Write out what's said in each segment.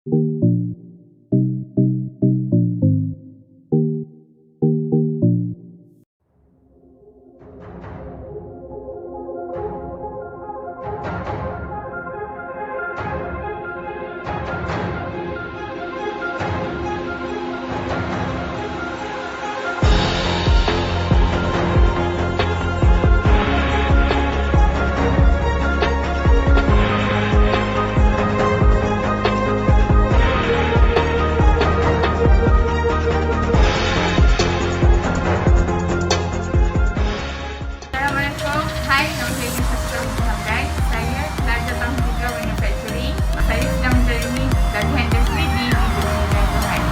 Assalamualaikum. Hai, nama saya Yusuf Muhammad. Saya pelajar tahun 3 manufacturing. Saya sedang menjalani latihan industri di Universiti Berhad.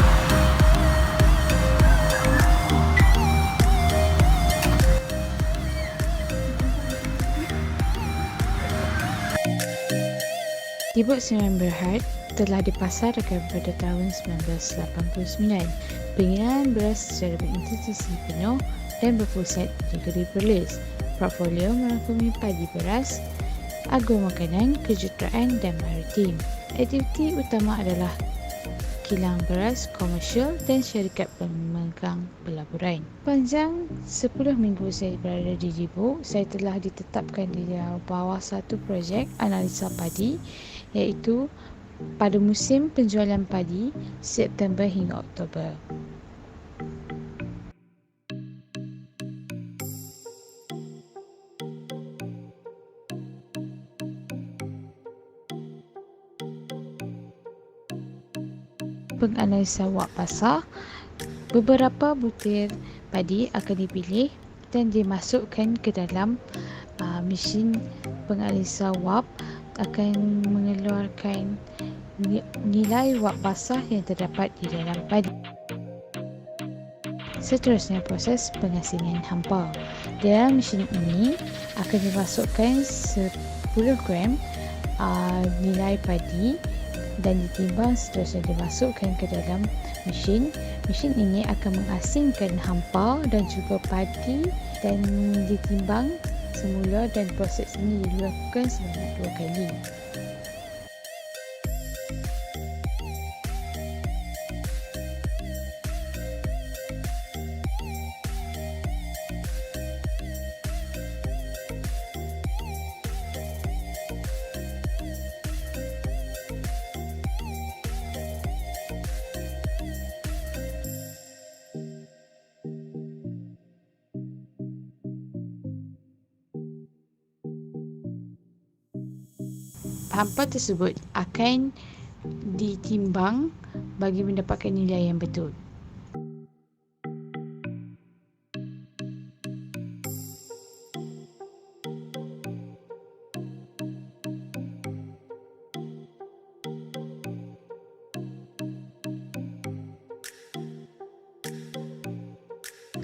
Tibuk Semen Berhad telah dipasarkan pada tahun 1989. Pengiriman beras secara berinstitusi penuh dan berpusat juga diperlis. Portfolio merangkumi padi beras, agro makanan, kejuruteraan dan maritim. Aktiviti utama adalah kilang beras komersial dan syarikat pemegang pelaburan. Panjang 10 minggu saya berada di Tibuk, saya telah ditetapkan di bawah satu projek analisa padi, iaitu pada musim penjualan padi September hingga Oktober. Penganalisa wak pasar, beberapa butir padi akan dipilih dan dimasukkan ke dalam mesin penganalisa wap akan mengeluarkan nilai wap basah yang terdapat di dalam padi. Seterusnya proses pengasingan hampa. Dalam mesin ini akan dimasukkan 10 gram nilai padi dan ditimbang, seterusnya dimasukkan ke dalam mesin. Mesin ini akan mengasingkan hampa dan juga padi dan ditimbang semula, dan proses ini dilakukan sebanyak 2 kali. Hampa tersebut akan ditimbang bagi mendapatkan nilai yang betul.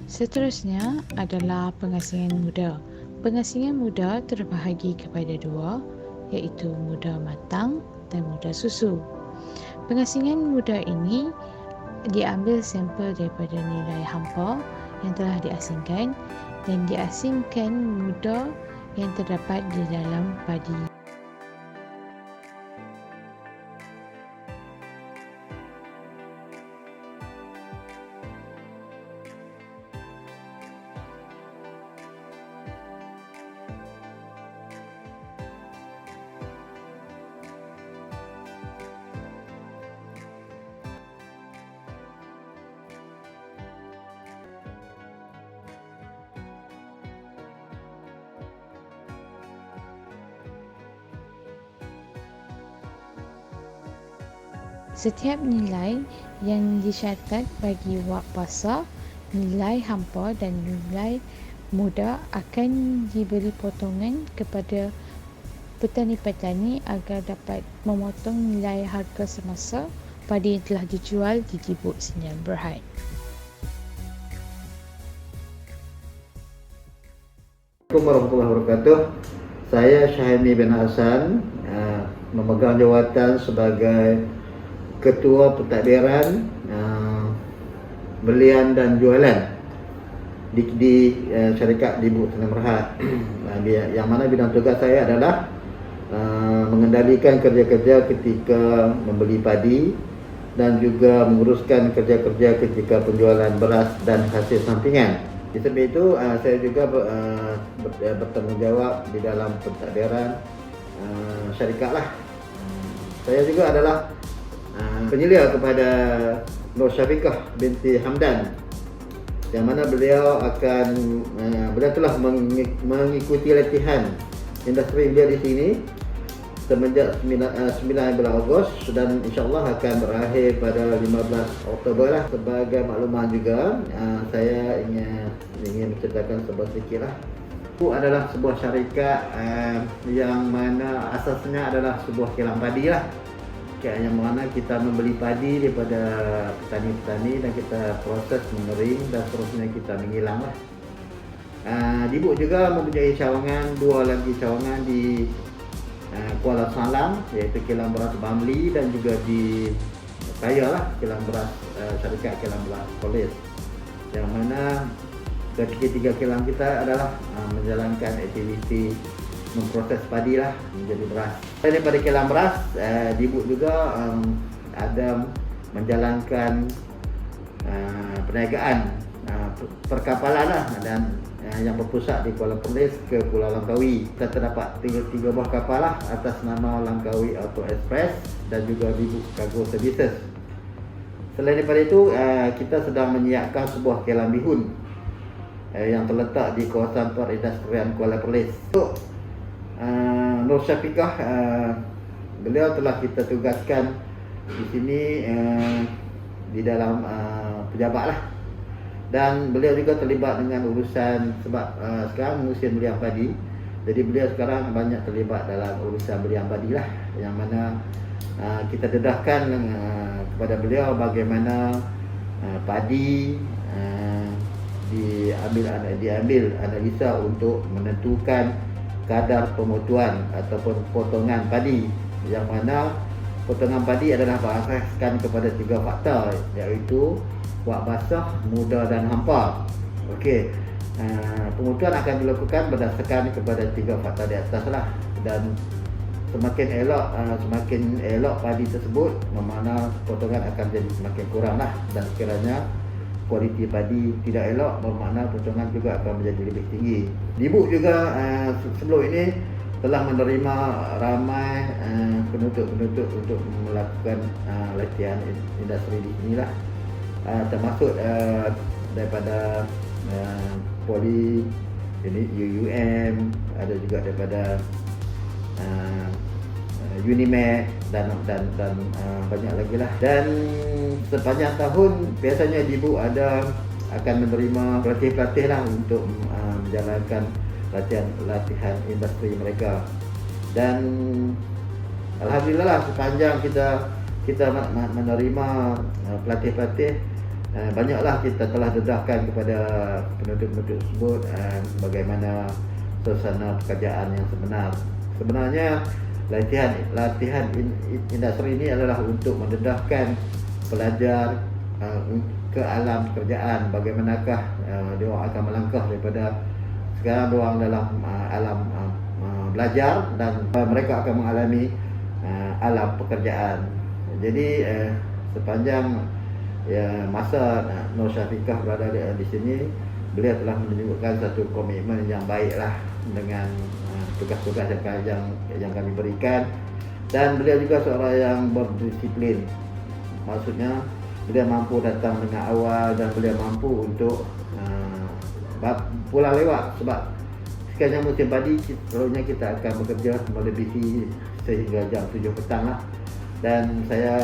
Seterusnya adalah pengasingan muda. Pengasingan muda terbahagi kepada dua, iaitu muda matang dan muda susu. Pengasingan muda ini diambil sampel daripada nilai hampa yang telah diasingkan dan diasingkan muda yang terdapat di dalam padi. Setiap nilai yang dicatat bagi wak pasar, nilai hampa dan nilai muda akan diberi potongan kepada petani-petani agar dapat memotong nilai harga semasa padi yang telah dijual di Tibuk Semen Berhad. Assalamualaikum warahmatullahi wabarakatuh. Saya Syahimi bin Hasan, memegang jawatan sebagai Ketua Pentadbiran Belian dan Jualan di syarikat Tibuk Semen Berhad. Yang mana bidang tugas saya adalah mengendalikan kerja-kerja ketika membeli padi dan juga menguruskan kerja-kerja ketika penjualan beras dan hasil sampingan. Di samping itu, saya juga bertanggungjawab di dalam pentadbiran syarikat lah. Saya juga adalah penyelia kepada Nur Syafiqah binti Hamdan, yang mana beliau telah mengikuti latihan industri beliau di sini semenjak 9 bulan Ogos dan insyaAllah akan berakhir pada 15 Oktober lah. Sebagai makluman juga, saya ingin menceritakan sebuah sedikit lah. Itu adalah sebuah syarikat yang mana asasnya adalah sebuah kilang padi lah, yang mana kita membeli padi daripada petani-petani dan kita proses mengering dan seterusnya kita mengilang lah. Dibuk juga mempunyai cawangan, 2 lagi cawangan di Kuala Salam, iaitu kilang beras Bamli, dan juga di Raya lah, kilang beras syarikat kilang beras Polis, yang mana ketiga kilang kita adalah menjalankan aktiviti memproses padi lah menjadi beras. Dan daripada kilang beras, Dibuk juga ada menjalankan perniagaan perkapalan lah, dan yang berpusat di Kuala Perlis ke Pulau Langkawi. Kita terdapat 3 buah kapal lah atas nama Langkawi Auto Express dan juga Dibuk Cargo Services. Selain daripada itu, kita sedang menyiapkan sebuah kilang bihun yang terletak di kawasan perindustrian Kuala Perlis. Untuk Nur Syafiqah, beliau telah kita tugaskan di sini di dalam pejabat lah, dan beliau juga terlibat dengan urusan sebab sekarang musim belian padi. Jadi beliau sekarang banyak terlibat dalam urusan belian padi lah, yang mana kita dedahkan kepada beliau bagaimana padi diambil analisa untuk menentukan kadar pemutuan ataupun potongan padi, yang mana potongan padi adalah berasaskan kepada 3 faktor, iaitu kuat basah, muda dan hampa. Okey, pemutuan akan dilakukan berdasarkan kepada 3 faktor di atas lah, dan semakin elok padi tersebut, bermakna potongan akan jadi semakin kurang lah, dan sekiranya kualiti padi tidak elok, bermakna potongan juga akan menjadi lebih tinggi. Dibuk juga sebelum ini telah menerima ramai penuntut-penuntut untuk melakukan latihan industri di sinilah, termasuk daripada Poli, ini UUM, ada juga daripada Unimed dan banyak lagi lah. Dan sepanjang tahun biasanya Dibuk akan menerima pelatih-pelatih lah untuk menjalankan latihan industri mereka. Dan alhamdulillah lah, sepanjang kita menerima pelatih-pelatih, banyaklah kita telah dedahkan kepada penuntut-penuntut tersebut bagaimana suasana pekerjaan yang sebenar. Sebenarnya latihan industri ini adalah untuk mendedahkan pelajar ke alam pekerjaan, bagaimanakah dia akan melangkah daripada sekarang diorang dalam alam belajar, dan mereka akan mengalami alam pekerjaan. Jadi sepanjang masa Nur Syafiqah berada di sini, beliau telah menunjukkan satu komitmen yang baiklah dengan tugas-tugas yang kami berikan, dan beliau juga seorang yang berdisiplin. Maksudnya beliau mampu datang dengan awal, dan beliau mampu untuk pulang lewat, sebab sekarang musim padi selalunya kita akan bekerja melebihi sehingga jam 7 petang lah. Dan saya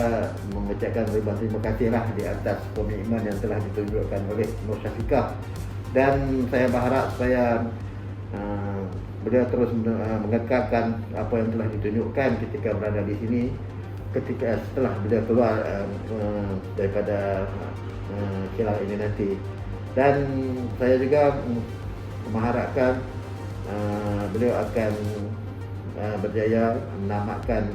mengucapkan ribuan terima kasih lah di atas komitmen yang telah ditunjukkan oleh Nur Syafiqah, dan saya berharap supaya beliau terus mengekalkan apa yang telah ditunjukkan ketika berada di sini, ketika setelah beliau keluar daripada kilang ini nanti. Dan saya juga mengharapkan beliau akan berjaya menamatkan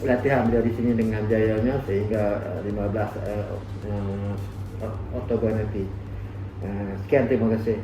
latihan beliau di sini dengan jayanya sehingga 15 Oktober nanti. Sekian, terima kasih.